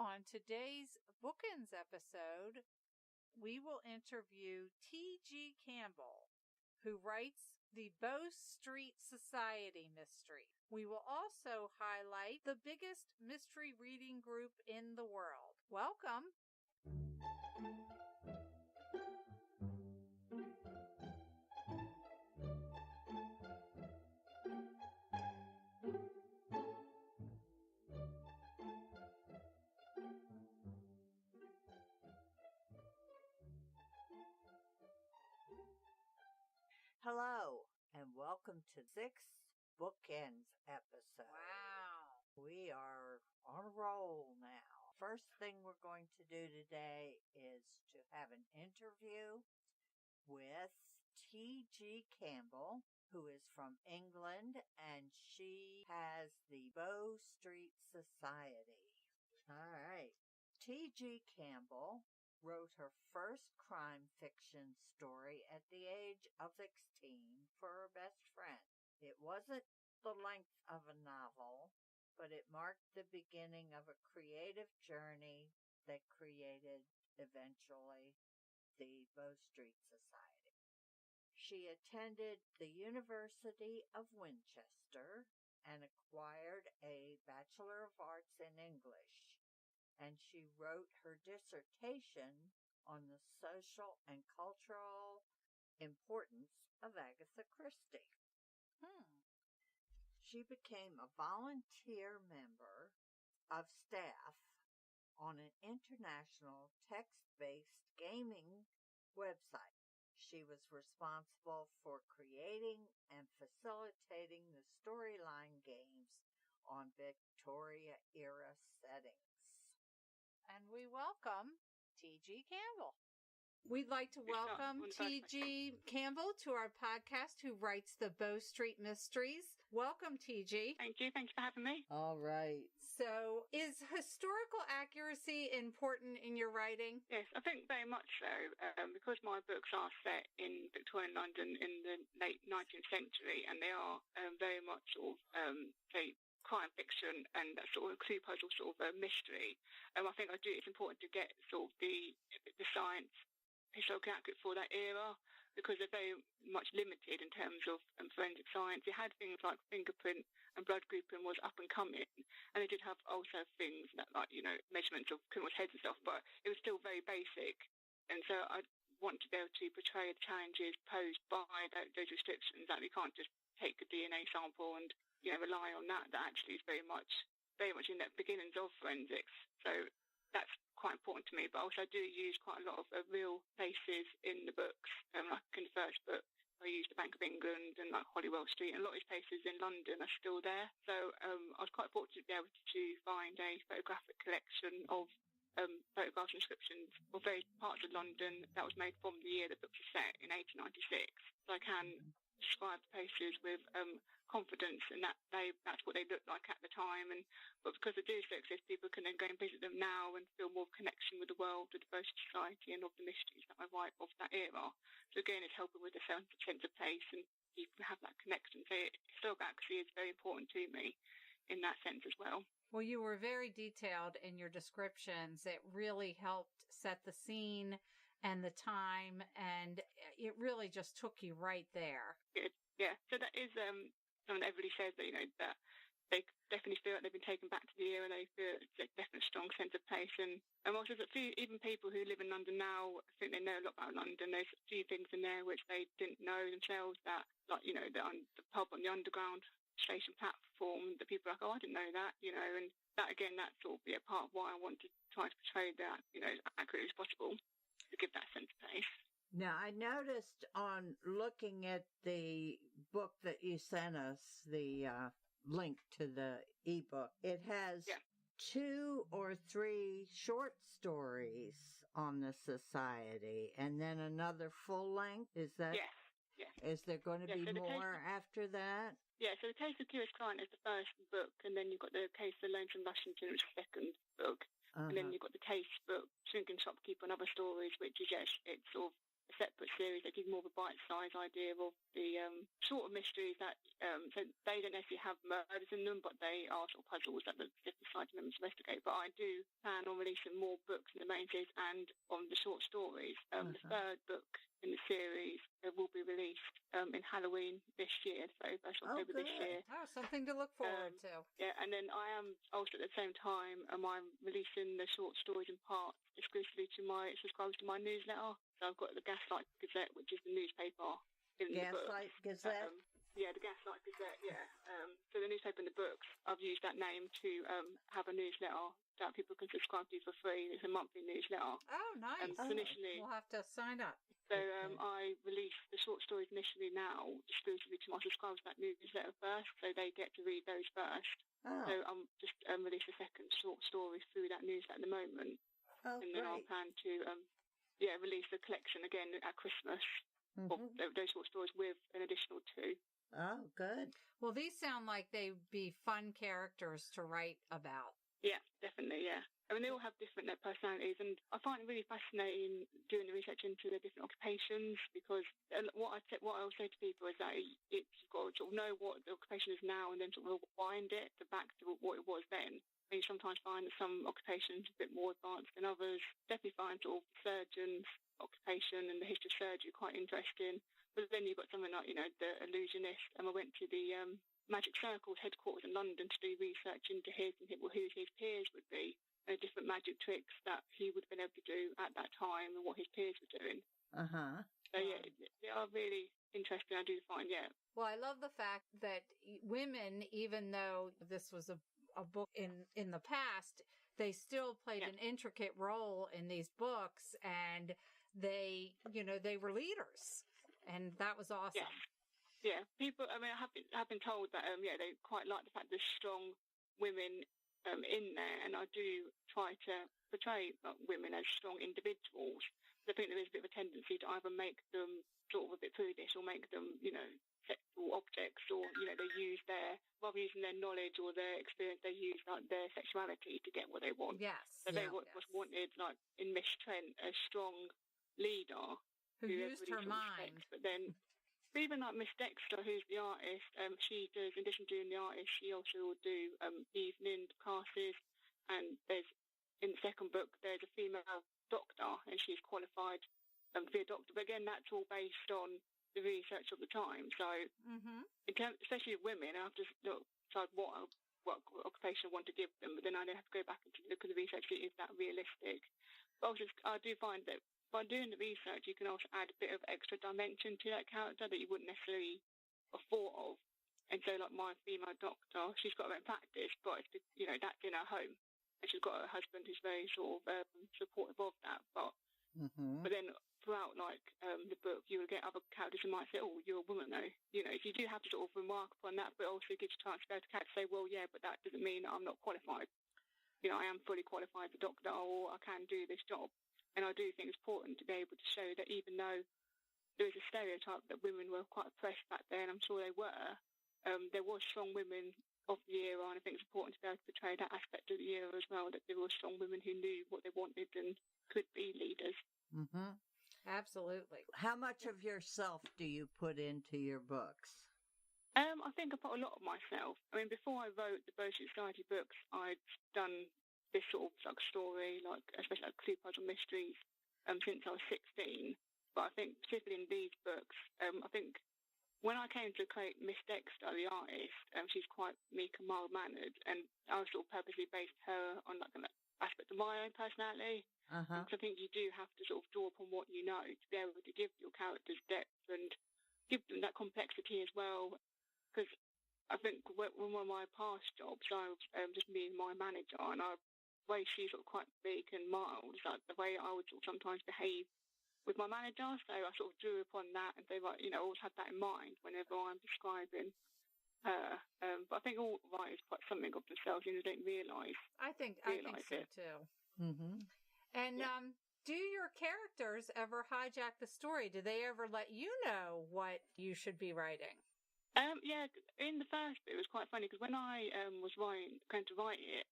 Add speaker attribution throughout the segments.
Speaker 1: On today's Bookends episode, we will interview T.G. Campbell, who writes the Bow Street Society mystery. We will also highlight the biggest mystery reading group in the world. Welcome.
Speaker 2: Hello, and welcome to 6th Bookends episode.
Speaker 1: Wow.
Speaker 2: We are on a roll now. First thing we're going to do today is to have an interview with T.G. Campbell, who is from England, and she has the Bow Street Society. All right. T.G. Campbell wrote her first crime fiction story at the age of 16 for her best friend. It wasn't the length of a novel, but it marked the beginning of a creative journey that created, eventually, the Bow Street Society. She attended the University of Winchester and acquired a Bachelor of Arts in English, and she wrote her dissertation on the social and cultural importance of Agatha Christie. She became a volunteer member of staff on an international text-based gaming website. She was responsible for creating and facilitating the storyline games on Victoria-era settings.
Speaker 1: And we welcome T.G. Campbell. We'd like to welcome T.G. Campbell to our podcast, who writes the Bow Street Mysteries. Welcome, T.G.
Speaker 3: Thank you. Thanks for having me.
Speaker 2: All right.
Speaker 1: So, is historical accuracy important in your writing?
Speaker 3: Yes, I think very much so, because my books are set in Victorian London in the late 19th century, and they are very much sort of, say, crime fiction and that sort of clue puzzle sort of a mystery. I think it's important to get sort of the science historically accurate for that era, because they're very much limited in terms of forensic science. It had things like fingerprint and blood grouping was up and coming, and they did have also things that, like, measurements of criminals' heads and stuff, but it was still very basic. And so I want to be able to portray the challenges posed by those restrictions, that we can't just take a DNA sample and rely on that. That actually is very much in the beginnings of forensics. So that's quite important to me, but also I do use quite a lot of real places in the books. Like in the first book, I used the Bank of England and like Holywell Street, and a lot of these places in London are still there. So I was quite fortunate to be able to find a photographic collection of photographs and inscriptions of various parts of London that was made from the year the books are set, in 1896. So I can describe the places with confidence, and that's what they looked like at the time. But because they do still exist, people can then go and visit them now and feel more connection with the world, with the Bow Society, and of the mysteries that I write of that era. So again, it's helping with the sense of place, and people have that connection. So historical accuracy is very important to me in that sense as well.
Speaker 1: Well, you were very detailed in your descriptions. It really helped set the scene and the time, and it really just took you right there.
Speaker 3: Good. Yeah. So that is something that everybody says, that, that they definitely feel like they've been taken back to the era, and they feel it's a definite strong sense of place. And also, a few, even people who live in London now, I think they know a lot about London. There's a few things in there which they didn't know themselves, that, like, the pub on the underground station platform, that people are like, oh, I didn't know that, and that, again, that's sort of part of why I want to try to portray that, as accurately as possible, to give that sense of place.
Speaker 2: Now, I noticed on looking at the book that you sent us, the link to the ebook, it has 2 or 3 short stories on the society, and then another full length. Is that?
Speaker 3: Yes.
Speaker 2: Is there going to be more after that?
Speaker 3: Yeah, so The Case of Curious Client is the first book, and then you've got The Case of Lonesome Rushington, which is the second book. And then you've got the case book, Shrinking Shopkeeper and Other Stories, which is it's sort of separate series. They give more of a bite-sized idea of the sort of mysteries that, so they don't necessarily have murders in them, but they are sort of puzzles that the different side members investigate. But I do plan on releasing more books in the main series and on the short stories. The third book in the series will be released in Halloween this year, so 1st October this year.
Speaker 1: Oh, something to look forward to.
Speaker 3: Yeah, and then I am also at the same time, I'm releasing the short stories in parts exclusively to my subscribers to my newsletter. So I've got the Gaslight Gazette, which is the newspaper in the books.
Speaker 2: Gaslight Gazette?
Speaker 3: Yeah, the Gaslight Gazette, yeah. So the newspaper in the books, I've used that name to have a newsletter that people can subscribe to for free. It's a monthly newsletter.
Speaker 1: Oh, nice.
Speaker 3: Initially,
Speaker 1: we'll have to sign up.
Speaker 3: So I release the short stories initially now exclusively to my subscribers that newsletter first, so they get to read those first.
Speaker 2: Oh.
Speaker 3: So I'm just release a second short story through that newsletter at the moment.
Speaker 2: Oh,
Speaker 3: and then I'll plan to release the collection again at Christmas of those short stories with an additional 2.
Speaker 2: Oh, good.
Speaker 1: Well, these sound like they'd be fun characters to write about.
Speaker 3: Yeah, definitely, yeah. I mean, they all have different personalities, and I find it really fascinating doing the research into the different occupations, because what I always say to people is that you've got to sort of know what the occupation is now and then sort of rewind it back to what it was then. And you sometimes find that some occupations are a bit more advanced than others. Definitely find sort of surgeon's occupation and the history of surgery quite interesting. But then you've got something like, the illusionist, and I went to the Magic Circle's headquarters in London to do research into who his peers would be, and different magic tricks that he would have been able to do at that time and what his peers were doing. So, yeah, they are really interesting, I do find, yeah.
Speaker 1: Well, I love the fact that women, even though this was a book in the past, they still played an intricate role in these books, and they were leaders, and that was awesome.
Speaker 3: Yeah, people. I mean, I have been told that they quite like the fact there's strong women in there, and I do try to portray women as strong individuals. I think there is a bit of a tendency to either make them sort of a bit prudish or make them, sexual objects, or they use rather using their knowledge or their experience, they use like their sexuality to get what they want.
Speaker 1: Yes.
Speaker 3: So they was wanted, like in Miss Trent, a strong leader
Speaker 1: who used her mind.
Speaker 3: Respects. But then even like Miss Dexter, who's the artist, she does, in addition to doing the artist, she also will do evening classes. And in the second book, there's a female doctor, and she's qualified to be a doctor. But again, that's all based on the research of the time. So, especially with women, I have to decide what occupation I want to give them. But then I have to go back and look at the research. Is that realistic? But also, I do find that by doing the research, you can also add a bit of extra dimension to that character that you wouldn't necessarily have thought of. And so, like my female doctor, she's got her own practice, but it's, that's in her home, and she's got a husband who's very sort of supportive of that. But then throughout the book, you will get other characters who might say, "Oh, you're a woman, though." If you do have to sort of remark upon that, but also gives you a chance to go to character say, "Well, yeah, but that doesn't mean that I'm not qualified. I am fully qualified as a doctor, or I can do this job." And I do think it's important to be able to show that even though there is a stereotype that women were quite oppressed back then, I'm sure they were, there was strong women of the era, and I think it's important to be able to portray that aspect of the era as well, that there were strong women who knew what they wanted and could be leaders.
Speaker 1: Absolutely.
Speaker 2: How much of yourself do you put into your books?
Speaker 3: I think I put a lot of myself. I mean, before I wrote the Bow Street Society books, I'd done this sort of story, especially clue puzzle mysteries, since I was 16. But I think particularly in these books, I think when I came to create Miss Dexter, the artist, she's quite meek and mild-mannered, and I sort of purposely based her on an aspect of my own personality. Because I think you do have to sort of draw upon what you know to be able to give your characters depth and give them that complexity as well. Because I think when one of my past jobs, I was just me and my manager, and the way she's sort of quite big and mild, is like the way I would sort of sometimes behave with my manager. So I sort of drew upon that, and they always had that in mind whenever I'm describing her. But I think all writers put something of themselves in, they don't realise.
Speaker 1: I think so too. And do your characters ever hijack the story? Do they ever let you know what you should be writing?
Speaker 3: Yeah, in the first bit, it was quite funny, because when I was going to write it,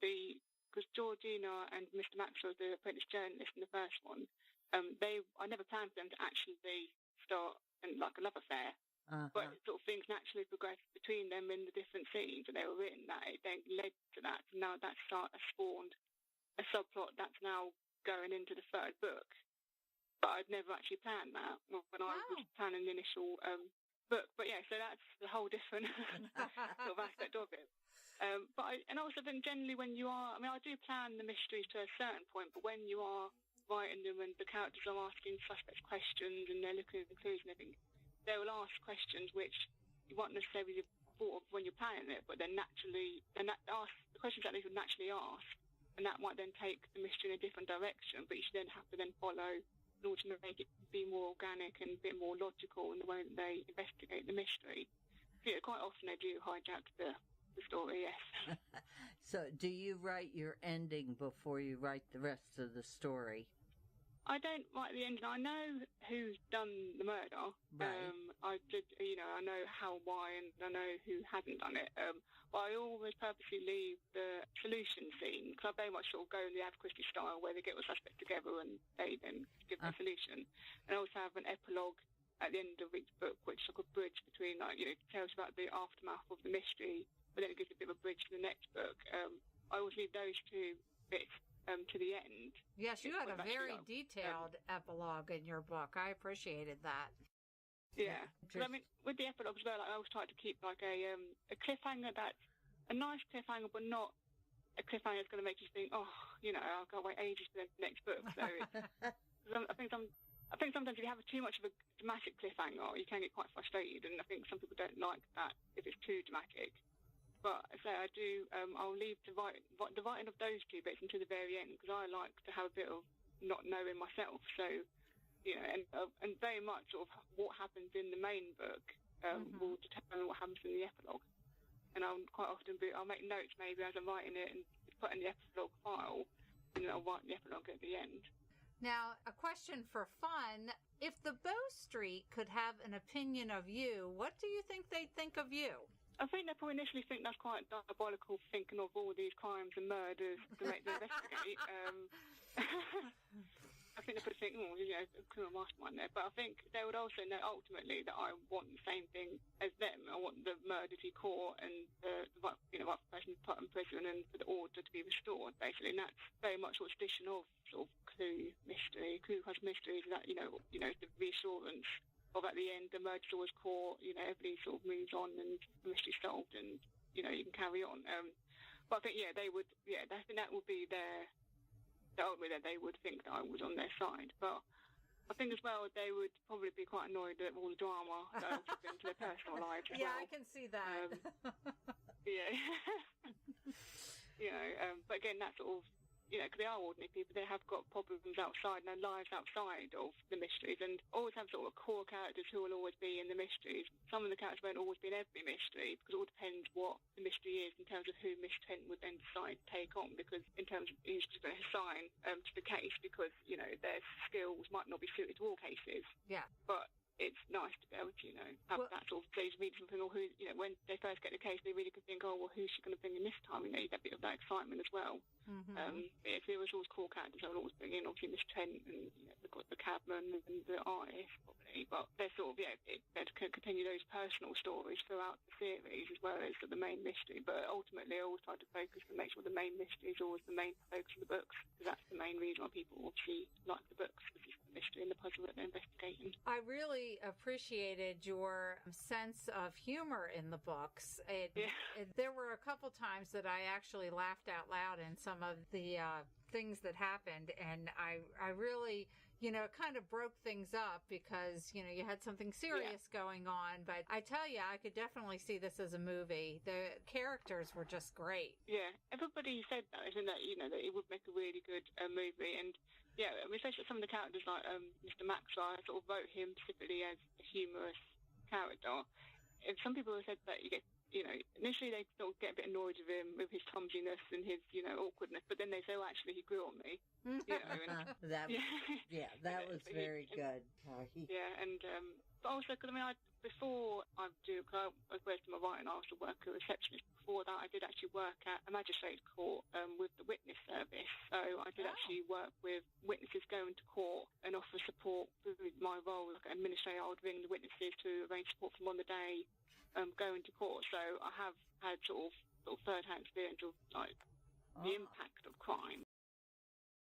Speaker 3: because Georgina and Mr. Maxwell, the apprentice journalist in the first one, I never planned for them to actually start in like a love affair. But sort of things naturally progressed between them in the different scenes that they were in. That it then led to that. Now that spawned a subplot that's now going into the third book. But I'd never actually planned that when I was planning the initial book. But yeah, so that's a whole different sort of aspect of it. And also then generally when you are, I mean, I do plan the mysteries to a certain point, but when you are writing them and the characters are asking suspects questions and they're looking at the clues and everything, they will ask questions which you won't necessarily have thought of when you're planning it, but then naturally, and the questions that they would naturally ask, and that might then take the mystery in a different direction, but you should then have to then follow in order to make it be more organic and a bit more logical in the way that they investigate the mystery. So, yeah, quite often they do hijack the story, yes.
Speaker 2: So do you write your ending before you write the rest of the story?
Speaker 3: I don't write the ending. I know who's done the murder.
Speaker 2: Right.
Speaker 3: I know how, why, and I know who hasn't done it. But I always purposely leave the solution scene, because I very much sort of go in the Agatha Christie style, where they get all suspects together and they then give their solution. And I also have an epilogue at the end of each book, which is like a bridge between, tells about the aftermath of the mystery, but then it gives a bit of a bridge to the next book. I always leave those two bits to the end.
Speaker 1: Yes, you had a very detailed epilogue in your book. I appreciated that.
Speaker 3: Yeah, because I mean, with the epilogue as well, I always try to keep like a cliffhanger that's a nice cliffhanger, but not a cliffhanger that's going to make you think, I've got to wait ages for the next book. So I think sometimes if you have too much of a dramatic cliffhanger, you can get quite frustrated, and I think some people don't like that if it's too dramatic. But I say I do. I'll leave the writing of those two bits until the very end, because I like to have a bit of not knowing myself. So, and very much sort of what happens in the main book will determine what happens in the epilogue. And I'll quite often I'll make notes maybe as I'm writing it and put in the epilogue file, and then I'll write the epilogue at the end.
Speaker 1: Now, a question for fun: if the Bow Street could have an opinion of you, what do you think they'd think of you?
Speaker 3: I think they probably initially think that's quite diabolical, thinking of all these crimes and murders to make them investigate. I think they probably think, criminal mastermind there. But I think they would also know ultimately that I want the same thing as them. I want the murder to be caught and the right person to put in prison and for the order to be restored, basically. And that's very much what's tradition of sort of Clue mystery. Clue has mysteries that, the reassurance of at the end the murder's always caught, everybody sort of moves on and the mystery's solved and, you can carry on. But I think, I think that would be ultimately they would think that I was on their side. But I think as well they would probably be quite annoyed at all the drama that also into their personal lives as well.
Speaker 1: I can see that. But again, that's sort of, because they are ordinary people, they have got problems outside and their lives outside of the mysteries, and always have sort of core characters who will always be in the mysteries. Some of the characters won't always be in every mystery, because it all depends what the mystery is in terms of who Miss Trent would then decide to take on, because in terms of who's going to assign to the case, because, their skills might not be suited to all cases. Yeah.
Speaker 3: But it's nice to be able to, have that sort of stage read something, or who, when they first get the case, they really could think, who's she going to bring in this time? You get a bit of that excitement as well. If there was always core characters, I would always bring in, obviously, Miss Trent and the cabman and the artist, probably. But they're sort of, they can continue those personal stories throughout the series as well as the main mystery. But ultimately, I always try to focus and make sure the main mystery is always the main focus of the books, because that's the main reason why people obviously like the books, because it's the mystery and the puzzle that they're investigating.
Speaker 1: I really appreciated your sense of humor in the books. There were a couple times that I actually laughed out loud in some of the things that happened, and I really, kind of broke things up because, you had something serious going on. But I tell you, I could definitely see this as a movie. The characters were just great.
Speaker 3: Yeah, everybody said that, isn't that, that it would make a really good movie. And especially some of the characters like Mr. Maxwell, I sort of wrote him specifically as a humorous character. And some people have said that you get, initially they sort of get a bit annoyed with him, with his clumsiness and his, awkwardness, but then they say, actually, he grew on me.
Speaker 2: That was very good.
Speaker 3: But also, because before I worked in my writing, I also work as a receptionist. Before that, I did actually work at a magistrate's court with the witness service. So I I did actually work with witnesses going to court and offer support with my role, like an administrator. I would ring the witnesses to arrange support for them on the day going to court. So I have had sort of third-hand experience of like the impact of crime